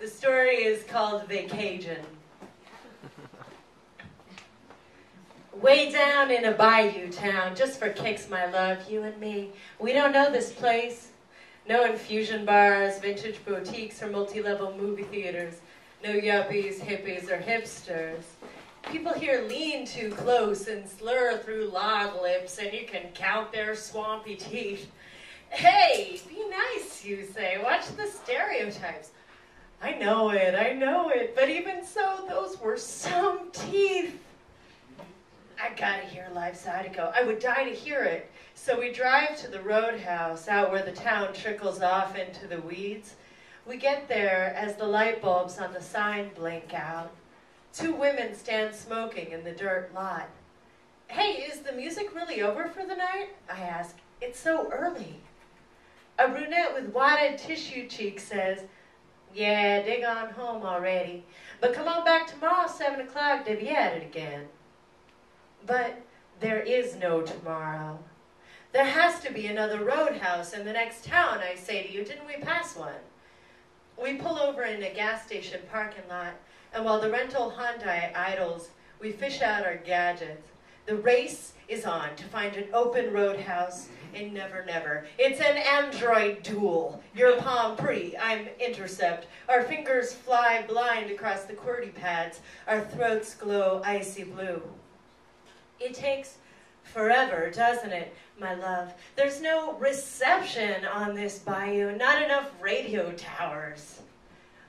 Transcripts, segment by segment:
The story is called Vacation. Way down in a bayou town, just for kicks, my love, you and me. We don't know this place. No infusion bars, vintage boutiques, or multi-level movie theaters. No yuppies, hippies, or hipsters. People here lean too close and slur through log lips, and you can count their swampy teeth. Hey, be nice, you say. Watch the stereotypes. I know it, but even so, those were some teeth. I gotta hear Live Zydeco. I would die to hear it. So we drive to the roadhouse, out where the town trickles off into the weeds. We get there as the light bulbs on the sign blink out. Two women stand smoking in the dirt lot. Hey, is the music really over for the night? I ask. It's so early. A brunette with wadded tissue cheeks says, yeah, dig on home already. But come on back tomorrow, 7 o'clock, to be at it again. But there is no tomorrow. There has to be another roadhouse in the next town, I say to you. Didn't we pass one? We pull over in a gas station parking lot, and while the rental Hyundai idles, we fish out our gadgets. The race is on to find an open roadhouse in Never Never. It's an android duel. You're Palm Pre, I'm Intercept. Our fingers fly blind across the QWERTY pads. Our throats glow icy blue. It takes forever, doesn't it, my love? There's no reception on this bayou, not enough radio towers.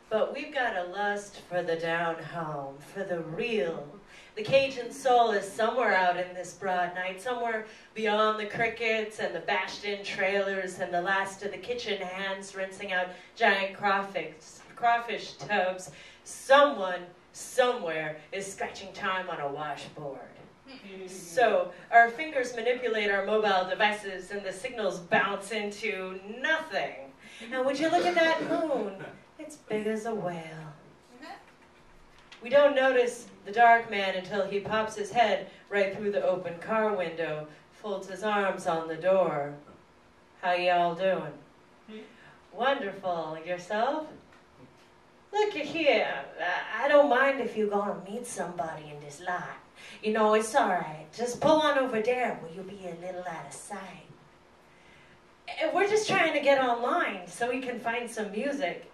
But we've got a lust for the down home, for the real. The Cajun soul is somewhere out in this broad night, somewhere beyond the crickets and the bashed-in trailers and the last of the kitchen hands rinsing out giant crawfish tubs. Someone, somewhere, is scratching time on a washboard. So our fingers manipulate our mobile devices and the signals bounce into nothing. And would you look at that moon? It's big as a whale. We don't notice the dark man until he pops his head right through the open car window, folds his arms on the door. How y'all doing? Wonderful. Yourself? Look at here. I don't mind if you're going to meet somebody in this lot. You know, it's all right. Just pull on over there where you'll be a little out of sight. We're just trying to get online so we can find some music.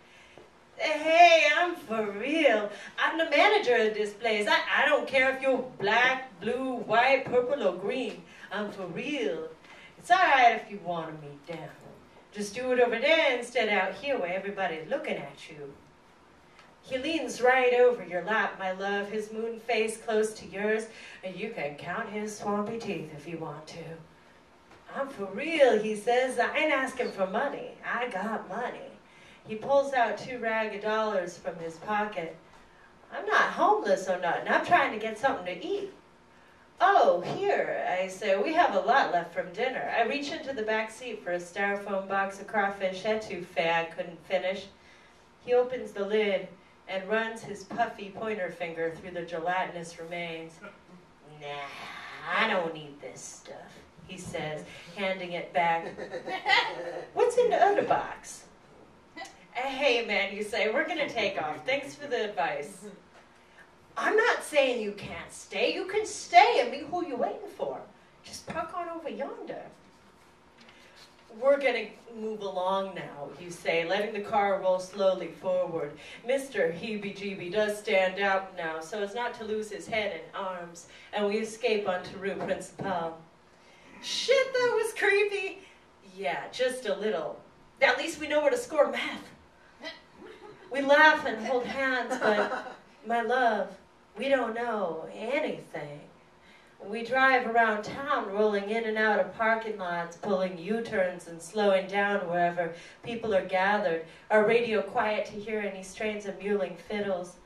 Hey, I'm for real. I'm the manager of this place. I don't care if you're black, blue, white, purple, or green. I'm for real. It's all right if you want to meet them. Just do it over there instead out here where everybody's looking at you. He leans right over your lap, my love, his moon face close to yours, and you can count his swampy teeth if you want to. I'm for real, he says. I ain't asking for money. I got money. He pulls out $2 ragged from his pocket. I'm not homeless or nothing. I'm trying to get something to eat. Oh, here, I say, we have a lot left from dinner. I reach into the back seat for a styrofoam box of crawfish etouffee I couldn't finish. He opens the lid and runs his puffy pointer finger through the gelatinous remains. Nah, I don't need this stuff, he says, handing it back. What's in the other box? Hey, man, you say, we're going to take off. Thanks for the advice. I'm not saying you can't stay. You can stay and be who you're waiting for. Just park on over yonder. We're going to move along now, you say, letting the car roll slowly forward. Mr. Heebie-Jeebie does stand up now, so as not to lose his head and arms, and we escape onto Rue Principale. Shit, that was creepy. Yeah, just a little. At least we know where to score meth. We laugh and hold hands, but, my love, we don't know anything. We drive around town, rolling in and out of parking lots, pulling U-turns and slowing down wherever people are gathered, our radio quiet to hear any strains of mewling fiddles.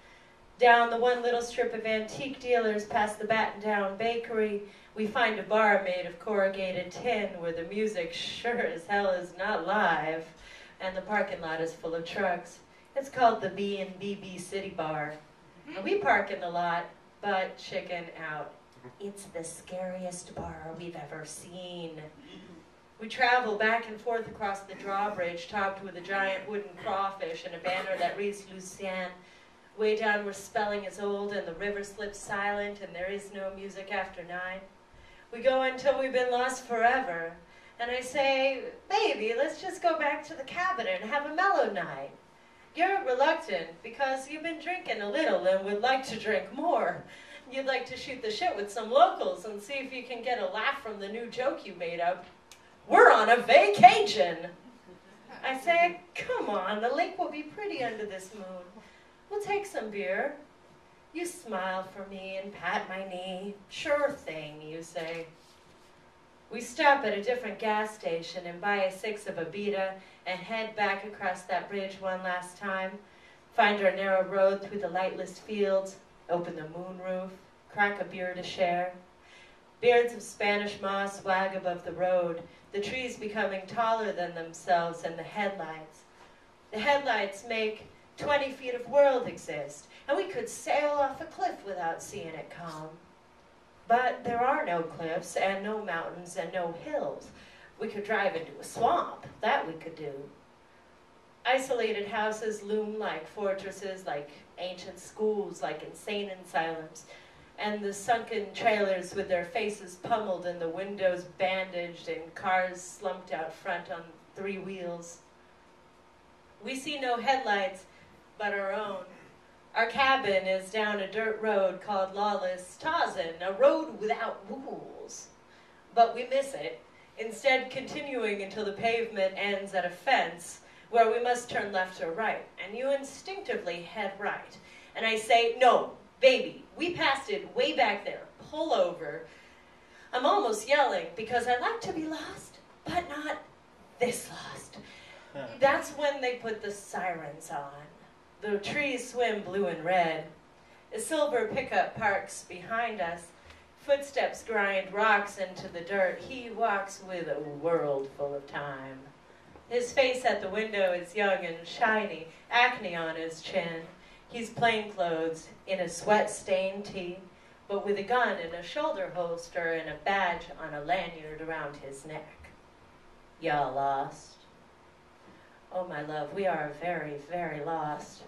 Down the one little strip of antique dealers past the batten-down bakery, we find a bar made of corrugated tin where the music sure as hell is not live, and the parking lot is full of trucks. It's called the B&BB City Bar. And we park in the lot, butt chicken out. It's the scariest bar we've ever seen. We travel back and forth across the drawbridge, topped with a giant wooden crawfish and a banner that reads Lucien. Way down where spelling is old and the river slips silent and there is no music after 9. We go until we've been lost forever. And I say, baby, let's just go back to the cabin and have a mellow night. You're reluctant because you've been drinking a little and would like to drink more. You'd like to shoot the shit with some locals and see if you can get a laugh from the new joke you made up. We're on a vacation. I say, come on, the lake will be pretty under this moon. We'll take some beer. You smile for me and pat my knee. Sure thing, you say. We stop at a different gas station and buy a 6 of Abita and head back across that bridge one last time, find our narrow road through the lightless fields, open the moonroof, crack a beer to share. Beards of Spanish moss wag above the road, the trees becoming taller than themselves and the headlights. The headlights make 20 feet of world exist, and we could sail off a cliff without seeing it come. But there are no cliffs, and no mountains, and no hills. We could drive into a swamp. That we could do. Isolated houses loom like fortresses, like ancient schools, like insane asylums. And the sunken trailers with their faces pummeled and the windows bandaged and cars slumped out front on 3 wheels. We see no headlights but our own. Our cabin is down a dirt road called Lawless Tarzan, a road without rules. But we miss it, instead continuing until the pavement ends at a fence where we must turn left or right, and you instinctively head right. And I say, no, baby, we passed it way back there, pull over. I'm almost yelling because I like to be lost, but not this lost. That's when they put the sirens on. The trees swim blue and red. A silver pickup parks behind us. Footsteps grind rocks into the dirt. He walks with a world full of time. His face at the window is young and shiny, acne on his chin. He's plainclothes, in a sweat-stained tee, but with a gun in a shoulder holster and a badge on a lanyard around his neck. Y'all lost? Oh, my love, we are very, very lost.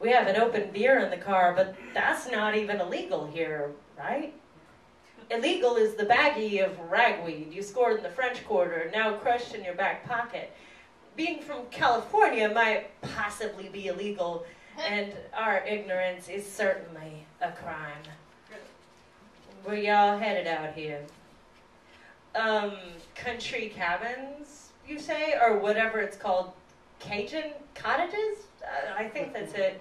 We have an open beer in the car, but that's not even illegal here, right? Illegal is the baggie of ragweed you scored in the French Quarter, now crushed in your back pocket. Being from California might possibly be illegal, and our ignorance is certainly a crime. Where y'all headed out here? Country cabins, you say? Or whatever it's called, Cajun cottages? I think that's it.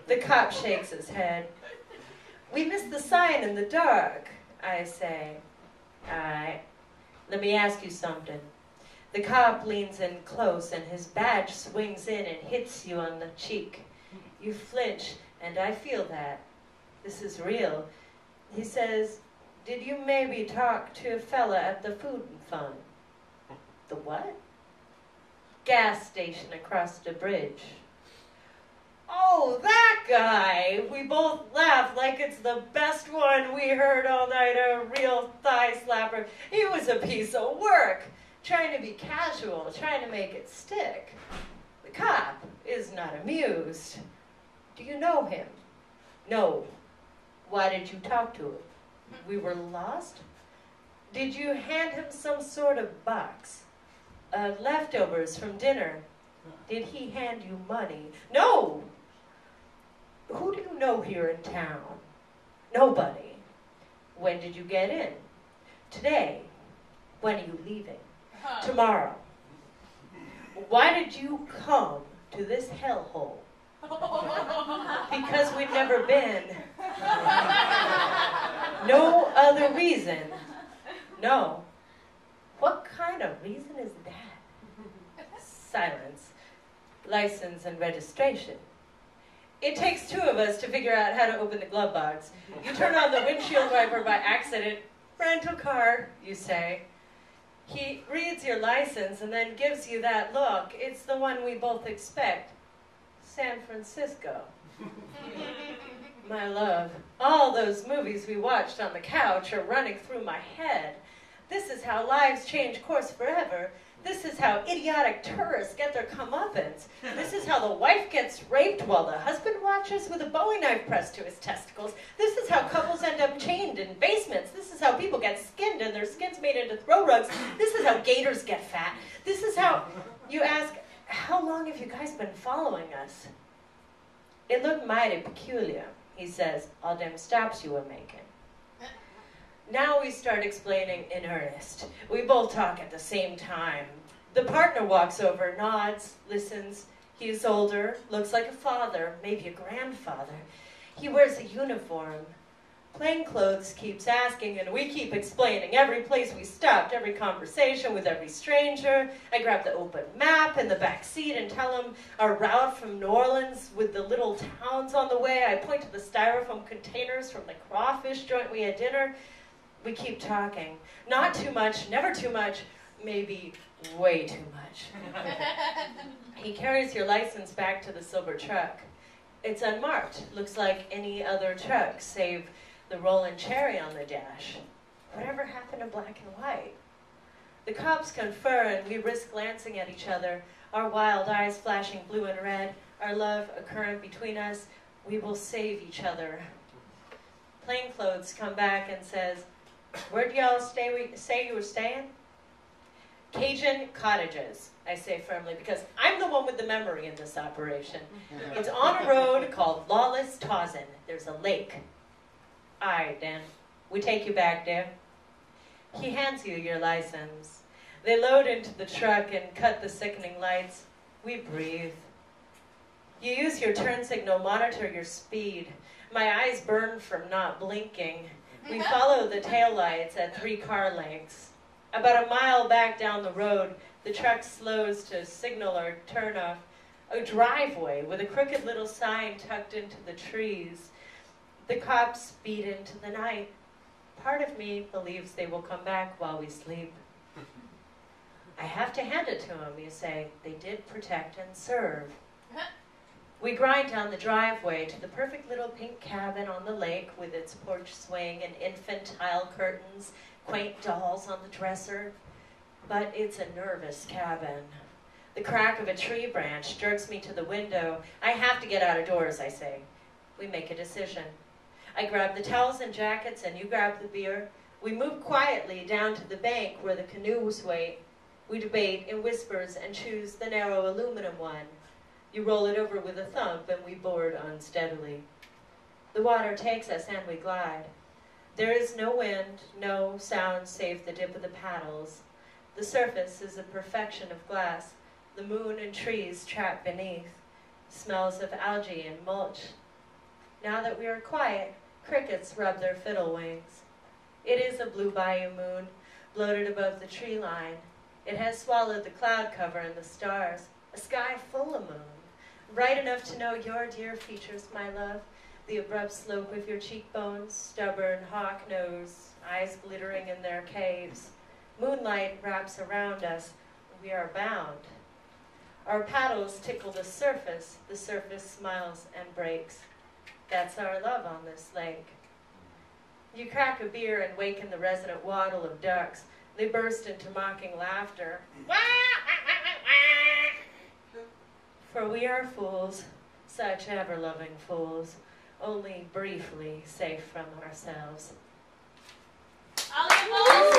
The cop shakes his head. We missed the sign in the dark, I say. Alright, let me ask you something. The cop leans in close and his badge swings in and hits you on the cheek. You flinch, and I feel that. This is real. He says, did you maybe talk to a fella at the food fund? The what? Gas station across the bridge. Oh, that guy! We both laugh like it's the best one we heard all night, a real thigh slapper. He was a piece of work, trying to be casual, trying to make it stick. The cop is not amused. Do you know him? No. Why did you talk to him? We were lost? Did you hand him some sort of box? Leftovers from dinner. Did he hand you money? No! Who do you know here in town? Nobody. When did you get in? Today. When are you leaving? Tomorrow. Why did you come to this hellhole? Because we've never been. No other reason. No. What kind of reason is that? Silence. License and registration. It takes 2 of us to figure out how to open the glove box. You turn on the windshield wiper by accident. Rental car, you say. He reads your license and then gives you that look. It's the one we both expect. San Francisco. My love, all those movies we watched on the couch are running through my head. This is how lives change course forever. This is how idiotic tourists get their comeuppance. This is how the wife gets raped while the husband watches with a Bowie knife pressed to his testicles. This is how couples end up chained in basements. This is how people get skinned and their skin's made into throw rugs. This is how gators get fat. This is how... You ask, how long have you guys been following us? It looked mighty peculiar, he says, all them stops you were making. Now we start explaining in earnest. We both talk at the same time. The partner walks over, nods, listens. He is older, looks like a father, maybe a grandfather. He wears a uniform. Plainclothes keeps asking, and we keep explaining. Every place we stopped, every conversation with every stranger. I grab the open map in the back seat and tell him our route from New Orleans with the little towns on the way. I point to the styrofoam containers from the crawfish joint we had dinner. We keep talking. Not too much, never too much, maybe way too much. He carries your license back to the silver truck. It's unmarked, looks like any other truck, save the Rollin' Cherry on the dash. Whatever happened to black and white? The cops confer and we risk glancing at each other, our wild eyes flashing blue and red, our love a current between us. We will save each other. Plainclothes come back and says, where'd y'all say you were staying? Cajun Cottages, I say firmly, because I'm the one with the memory in this operation. It's on a road called Lawless Tawson. There's a lake. All right, then. We take you back there. He hands you your license. They load into the truck and cut the sickening lights. We breathe. You use your turn signal, monitor your speed. My eyes burn from not blinking. We follow the taillights at 3 car lengths. About a mile back down the road, the truck slows to signal our turnoff. A driveway with a crooked little sign tucked into the trees. The cops speed into the night. Part of me believes they will come back while we sleep. I have to hand it to them, you say. They did protect and serve. We grind down the driveway to the perfect little pink cabin on the lake with its porch swing and infantile curtains, quaint dolls on the dresser. But it's a nervous cabin. The crack of a tree branch jerks me to the window. I have to get out of doors, I say. We make a decision. I grab the towels and jackets and you grab the beer. We move quietly down to the bank where the canoes wait. We debate in whispers and choose the narrow aluminum one. You roll it over with a thump and we board unsteadily. The water takes us and we glide. There is no wind, no sound save the dip of the paddles. The surface is a perfection of glass. The moon and trees trapped beneath. Smells of algae and mulch. Now that we are quiet, crickets rub their fiddle wings. It is a blue bayou moon, bloated above the tree line. It has swallowed the cloud cover and the stars, a sky full of moon. Bright enough to know your dear features, my love, the abrupt slope of your cheekbones, stubborn hawk nose, eyes glittering in their caves. Moonlight wraps around us. We are bound. Our paddles tickle the surface smiles and breaks. That's our love on this lake. You crack a beer and waken the resident waddle of ducks. They burst into mocking laughter. For we are fools, such ever-loving fools, only briefly safe from ourselves. Alia Volz